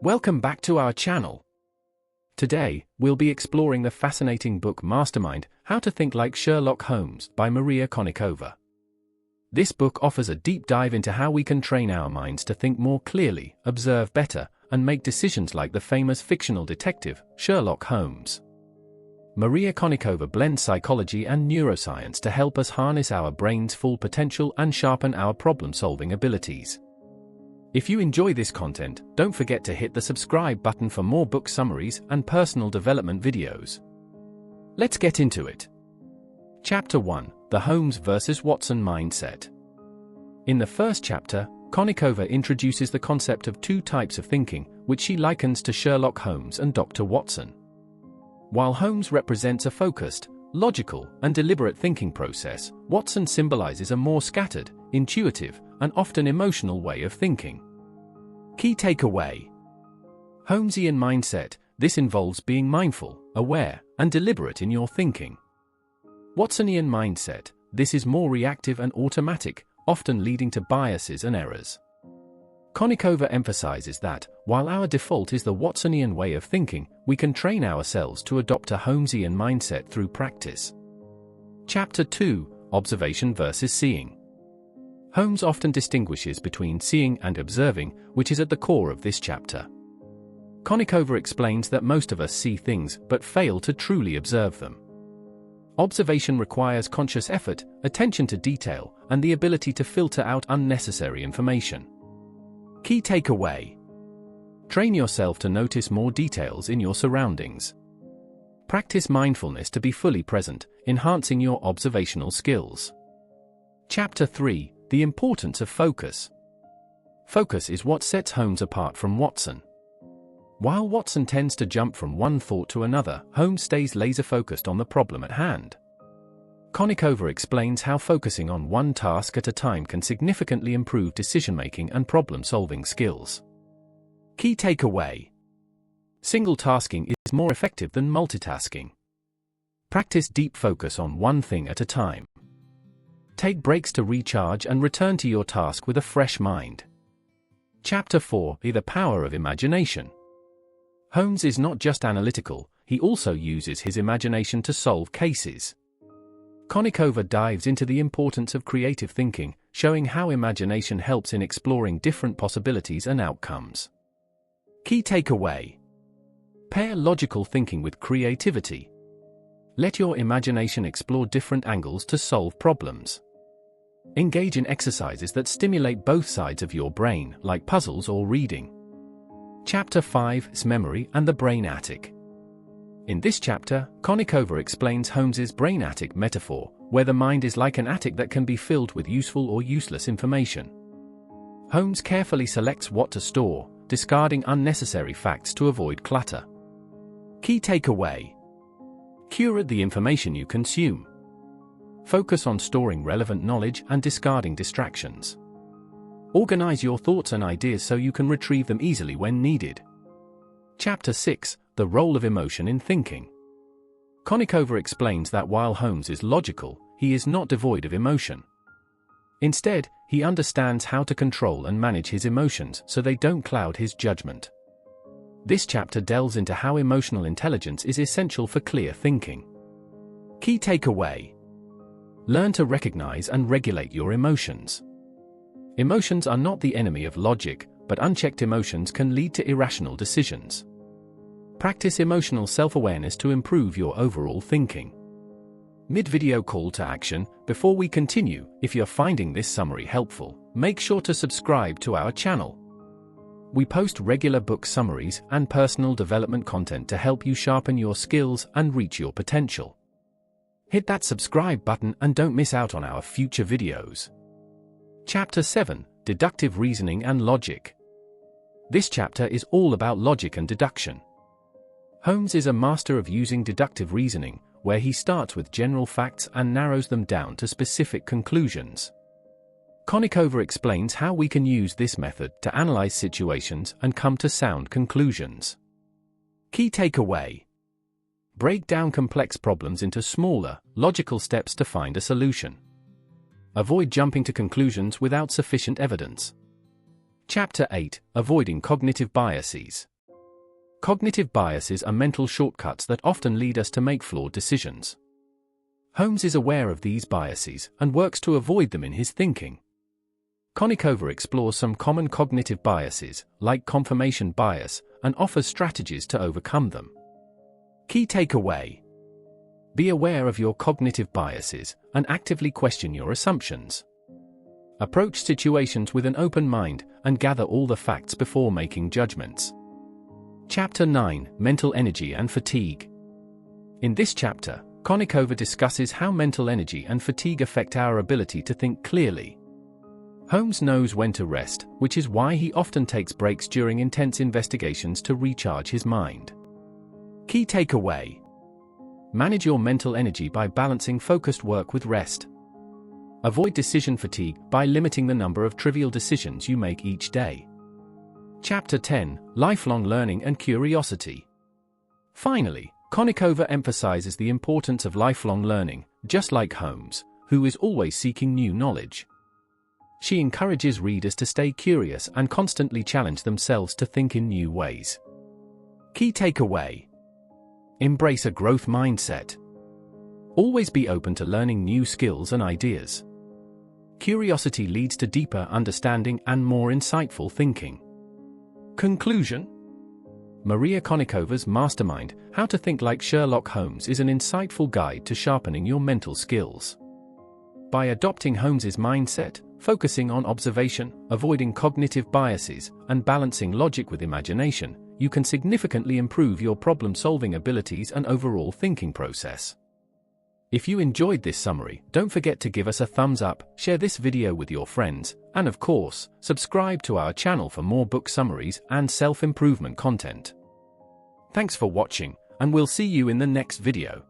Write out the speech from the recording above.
Welcome back to our channel. Today, we'll be exploring the fascinating book Mastermind, How to Think Like Sherlock Holmes by Maria Konnikova. This book offers a deep dive into how we can train our minds to think more clearly, observe better, and make decisions like the famous fictional detective, Sherlock Holmes. Maria Konnikova blends psychology and neuroscience to help us harness our brain's full potential and sharpen our problem-solving abilities. If you enjoy this content, don't forget to hit the subscribe button for more book summaries and personal development videos. Let's get into it. Chapter 1: The Holmes vs. Watson Mindset. In the first chapter, Konnikova introduces the concept of two types of thinking, which she likens to Sherlock Holmes and Dr. Watson. While Holmes represents a focused, logical, and deliberate thinking process, Watson symbolizes a more scattered, intuitive, and often emotional way of thinking. Key takeaway: Holmesian mindset, this involves being mindful, aware, and deliberate in your thinking. Watsonian mindset, this is more reactive and automatic, often leading to biases and errors. Konnikova emphasizes that, while our default is the Watsonian way of thinking, we can train ourselves to adopt a Holmesian mindset through practice. Chapter 2: Observation versus Seeing. Holmes often distinguishes between seeing and observing, which is at the core of this chapter. Konnikova explains that most of us see things but fail to truly observe them. Observation requires conscious effort, attention to detail, and the ability to filter out unnecessary information. Key takeaway: train yourself to notice more details in your surroundings. Practice mindfulness to be fully present, enhancing your observational skills. Chapter 3: The importance of focus. Focus is what sets Holmes apart from Watson. While Watson tends to jump from one thought to another, Holmes stays laser-focused on the problem at hand. Konnikova explains how focusing on one task at a time can significantly improve decision-making and problem-solving skills. Key takeaway: single tasking is more effective than multitasking. Practice deep focus on one thing at a time. Take breaks to recharge and return to your task with a fresh mind. Chapter 4: The Power of Imagination. Holmes is not just analytical, he also uses his imagination to solve cases. Konnikova dives into the importance of creative thinking, showing how imagination helps in exploring different possibilities and outcomes. Key takeaway: pair logical thinking with creativity. Let your imagination explore different angles to solve problems. Engage in exercises that stimulate both sides of your brain, like puzzles or reading. Chapter 5: Memory and the Brain Attic. In this chapter, Konnikova explains Holmes's brain attic metaphor, where the mind is like an attic that can be filled with useful or useless information. Holmes carefully selects what to store, discarding unnecessary facts to avoid clutter. Key takeaway: curate the information you consume. Focus on storing relevant knowledge and discarding distractions. Organize your thoughts and ideas so you can retrieve them easily when needed. Chapter 6: The Role of Emotion in Thinking. Konnikova explains that while Holmes is logical, he is not devoid of emotion. Instead, he understands how to control and manage his emotions so they don't cloud his judgment. This chapter delves into how emotional intelligence is essential for clear thinking. Key takeaway: learn to recognize and regulate your emotions. Emotions are not the enemy of logic, but unchecked emotions can lead to irrational decisions. Practice emotional self-awareness to improve your overall thinking. Mid-video call to action: before we continue, if you're finding this summary helpful, make sure to subscribe to our channel. We post regular book summaries and personal development content to help you sharpen your skills and reach your potential. Hit that subscribe button and don't miss out on our future videos. Chapter 7: Deductive Reasoning and Logic. This chapter is all about logic and deduction. Holmes is a master of using deductive reasoning, where he starts with general facts and narrows them down to specific conclusions. Konnikova explains how we can use this method to analyze situations and come to sound conclusions. Key takeaway: break down complex problems into smaller, logical steps to find a solution. Avoid jumping to conclusions without sufficient evidence. Chapter 8: Avoiding Cognitive Biases. Cognitive biases are mental shortcuts that often lead us to make flawed decisions. Holmes is aware of these biases and works to avoid them in his thinking. Konnikova explores some common cognitive biases, like confirmation bias, and offers strategies to overcome them. Key takeaway: be aware of your cognitive biases and actively question your assumptions. Approach situations with an open mind and gather all the facts before making judgments. Chapter 9: Mental Energy and Fatigue. In this chapter, Konnikova discusses how mental energy and fatigue affect our ability to think clearly. Holmes knows when to rest, which is why he often takes breaks during intense investigations to recharge his mind. Key takeaway: manage your mental energy by balancing focused work with rest. Avoid decision fatigue by limiting the number of trivial decisions you make each day. Chapter 10: Lifelong Learning and Curiosity. Finally, Konnikova emphasizes the importance of lifelong learning, just like Holmes, who is always seeking new knowledge. She encourages readers to stay curious and constantly challenge themselves to think in new ways. Key takeaway: embrace a growth mindset. Always be open to learning new skills and ideas. Curiosity leads to deeper understanding and more insightful thinking. Conclusion: Maria Konnikova's Mastermind, How to Think Like Sherlock Holmes is an insightful guide to sharpening your mental skills. By adopting Holmes's mindset, focusing on observation, avoiding cognitive biases, and balancing logic with imagination, you can significantly improve your problem-solving abilities and overall thinking process. If you enjoyed this summary, don't forget to give us a thumbs up, share this video with your friends, and of course, subscribe to our channel for more book summaries and self-improvement content. Thanks for watching, and we'll see you in the next video.